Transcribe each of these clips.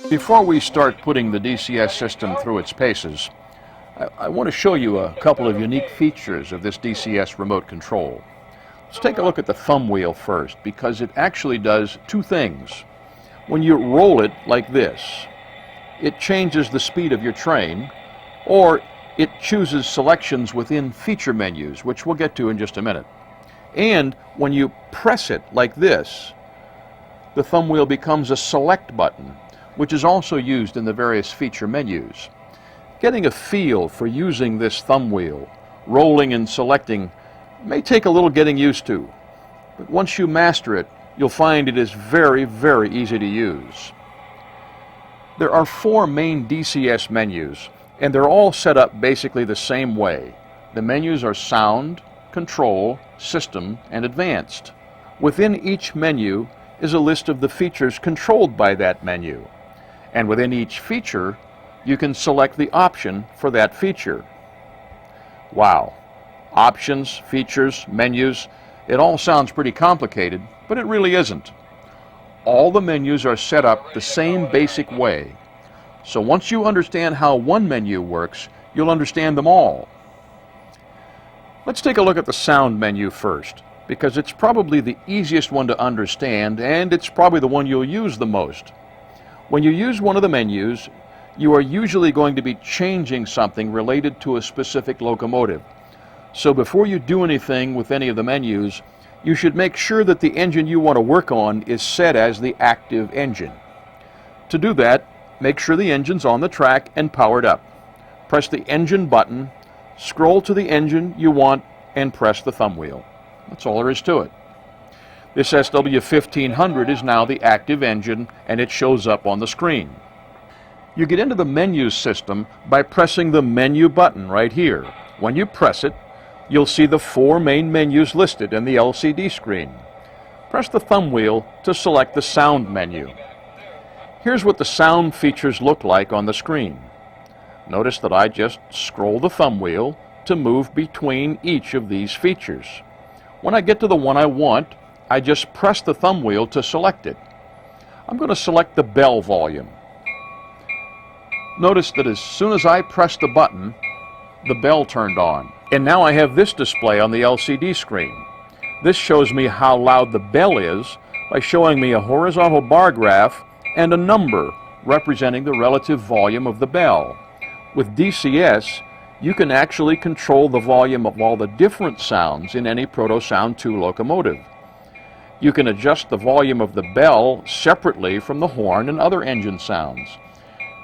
Before we start putting the DCS system through its paces, I want to show you a couple of unique features of this DCS remote control. Let's take a look at the thumb wheel first, because it actually does two things. When you roll it like this, it changes the speed of your train, or it chooses selections within feature menus, which we'll get to in just a minute. And when you press it like this, the thumb wheel becomes a select button, which is also used in the various feature menus. Getting a feel for using this thumb wheel, rolling and selecting, may take a little getting used to, but once you master it, you'll find it is very, very easy to use. There are 4 main DCS menus, and they're all set up basically the same way. The menus are Sound, Control, System, and Advanced. Within each menu is a list of the features controlled by that menu. And within each feature, you can select the option for that feature. Wow. Options, features, menus, it all sounds pretty complicated, but it really isn't. All the menus are set up the same basic way. So once you understand how one menu works, you'll understand them all. Let's take a look at the sound menu first, because it's probably the easiest one to understand, and it's probably the one you'll use the most. When you use one of the menus, you are usually going to be changing something related to a specific locomotive. So before you do anything with any of the menus, you should make sure that the engine you want to work on is set as the active engine. To do that, make sure the engine's on the track and powered up. Press the engine button, scroll to the engine you want, and press the thumb wheel. That's all there is to it. This SW1500 is now the active engine, and it shows up on the screen. You get into the menu system by pressing the menu button right here. When you press it, you'll see the 4 main menus listed in the LCD screen. Press the thumb wheel to select the sound menu. Here's what the sound features look like on the screen. Notice that I just scroll the thumb wheel to move between each of these features. When I get to the one I want, I just press the thumb wheel to select it. I'm going to select the bell volume. Notice that as soon as I pressed the button, the bell turned on. And now I have this display on the LCD screen. This shows me how loud the bell is by showing me a horizontal bar graph and a number representing the relative volume of the bell. With DCS, you can actually control the volume of all the different sounds in any Proto Sound 2 locomotive. You can adjust the volume of the bell separately from the horn and other engine sounds.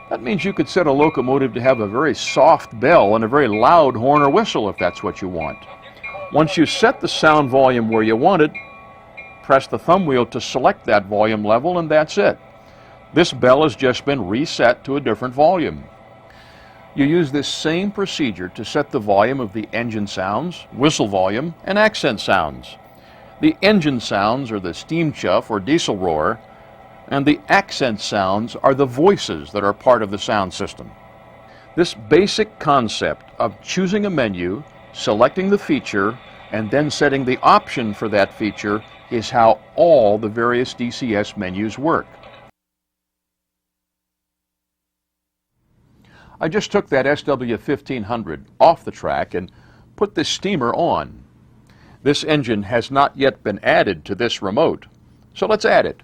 That means you could set a locomotive to have a very soft bell and a very loud horn or whistle if that's what you want. Once you set the sound volume where you want it, press the thumb wheel to select that volume level, and that's it. This bell has just been reset to a different volume. You use this same procedure to set the volume of the engine sounds, whistle volume, and accent sounds. The engine sounds are the steam chuff or diesel roar, and the accent sounds are the voices that are part of the sound system. This basic concept of choosing a menu, selecting the feature, and then setting the option for that feature is how all the various DCS menus work. I just took that SW1500 off the track and put this steamer on. This engine has not yet been added to this remote, so let's add it.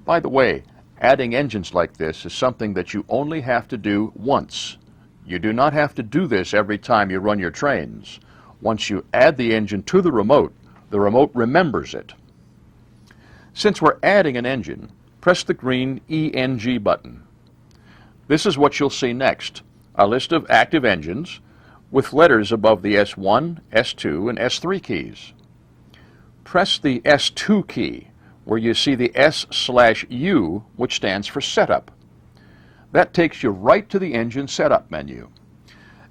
By the way, adding engines like this is something that you only have to do once. You do not have to do this every time you run your trains. Once you add the engine to the remote remembers it. Since we're adding an engine, press the green ENG button. This is what you'll see next, a list of active engines with letters above the S1, S2, and S3 keys. Press the S2 key, where you see the S/U, which stands for Setup. That takes you right to the engine setup menu.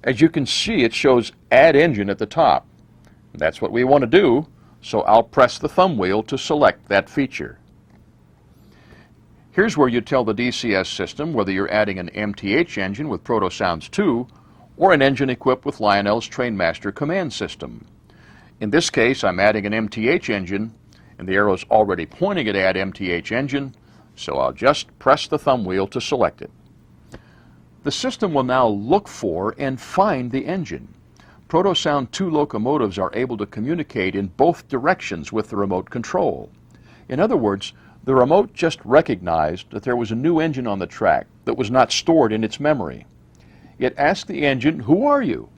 As you can see, it shows Add Engine at the top. That's what we want to do, so I'll press the thumb wheel to select that feature. Here's where you tell the DCS system whether you're adding an MTH engine with Proto Sounds 2 or an engine equipped with Lionel's Trainmaster command system. In this case, I'm adding an MTH engine, and the arrow's already pointing at Add MTH Engine, so I'll just press the thumb wheel to select it. The system will now look for and find the engine. Protosound 2 locomotives are able to communicate in both directions with the remote control. In other words, the remote just recognized that there was a new engine on the track that was not stored in its memory. It asked the engine, "Who are you?"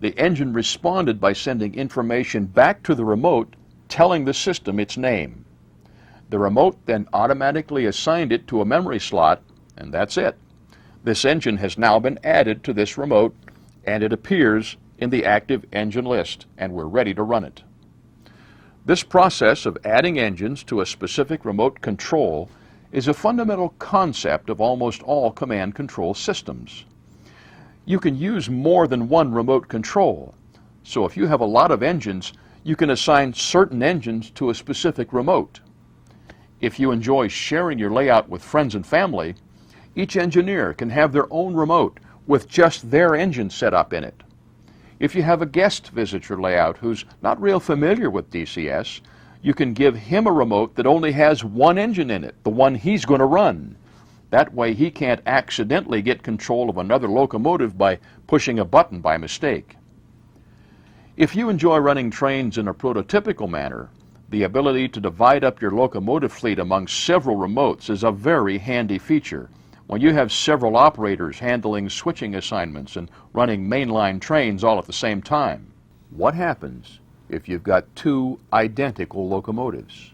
The engine responded by sending information back to the remote telling the system its name. The remote then automatically assigned it to a memory slot, and that's it. This engine has now been added to this remote, and it appears in the active engine list, and we're ready to run it. This process of adding engines to a specific remote control is a fundamental concept of almost all command control systems. You can use more than one remote control, so if you have a lot of engines, you can assign certain engines to a specific remote. If you enjoy sharing your layout with friends and family, each engineer can have their own remote with just their engine set up in it. If you have a guest visit your layout who's not real familiar with DCS, you can give him a remote that only has one engine in it, the one he's going to run. That way he can't accidentally get control of another locomotive by pushing a button by mistake. If you enjoy running trains in a prototypical manner, the ability to divide up your locomotive fleet among several remotes is a very handy feature when you have several operators handling switching assignments and running mainline trains all at the same time. What happens if you've got two identical locomotives?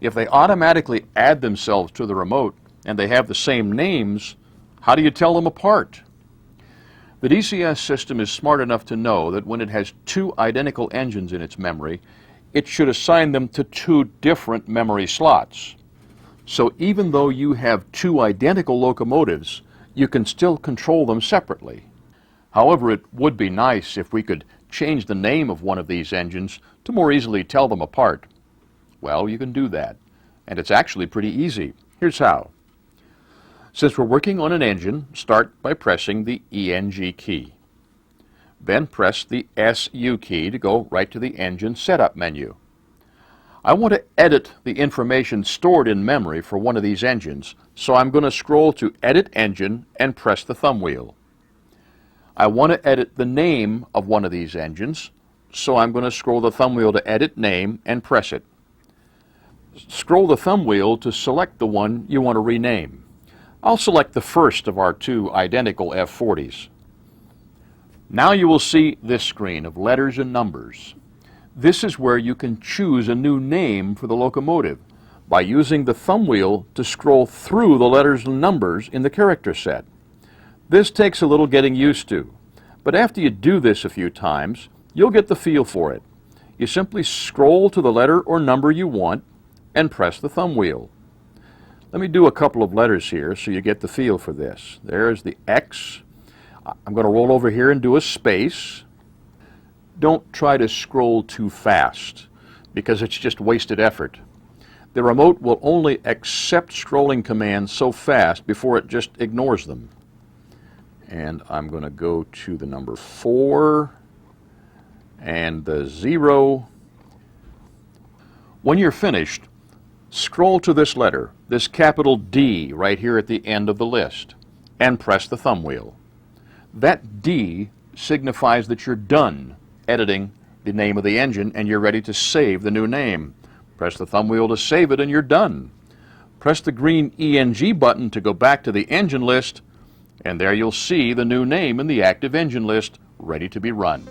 If they automatically add themselves to the remote and they have the same names, how do you tell them apart? The DCS system is smart enough to know that when it has two identical engines in its memory, it should assign them to two different memory slots. So even though you have two identical locomotives, you can still control them separately. However, it would be nice if we could change the name of one of these engines to more easily tell them apart. Well, you can do that, and it's actually pretty easy. Here's how. Since we're working on an engine, start by pressing the ENG key. Then press the SU key to go right to the engine setup menu. I want to edit the information stored in memory for one of these engines, so I'm going to scroll to Edit Engine and press the thumb wheel. I want to edit the name of one of these engines, so I'm going to scroll the thumb wheel to Edit Name and press it. Scroll the thumb wheel to select the one you want to rename. I'll select the first of our two identical F40s. Now you will see this screen of letters and numbers. This is where you can choose a new name for the locomotive by using the thumb wheel to scroll through the letters and numbers in the character set. This takes a little getting used to, but after you do this a few times, you'll get the feel for it. You simply scroll to the letter or number you want and press the thumb wheel. Let me do a couple of letters here so you get the feel for this. There's the X. I'm going to roll over here and do a space. Don't try to scroll too fast because it's just wasted effort. The remote will only accept scrolling commands so fast before it just ignores them. And I'm going to go to the number 4 and the 0. When you're finished, scroll to this letter, this capital D right here at the end of the list, and press the thumb wheel. That D signifies that you're done editing the name of the engine and you're ready to save the new name. Press the thumb wheel to save it and you're done. Press the green ENG button to go back to the engine list, and there you'll see the new name in the active engine list ready to be run.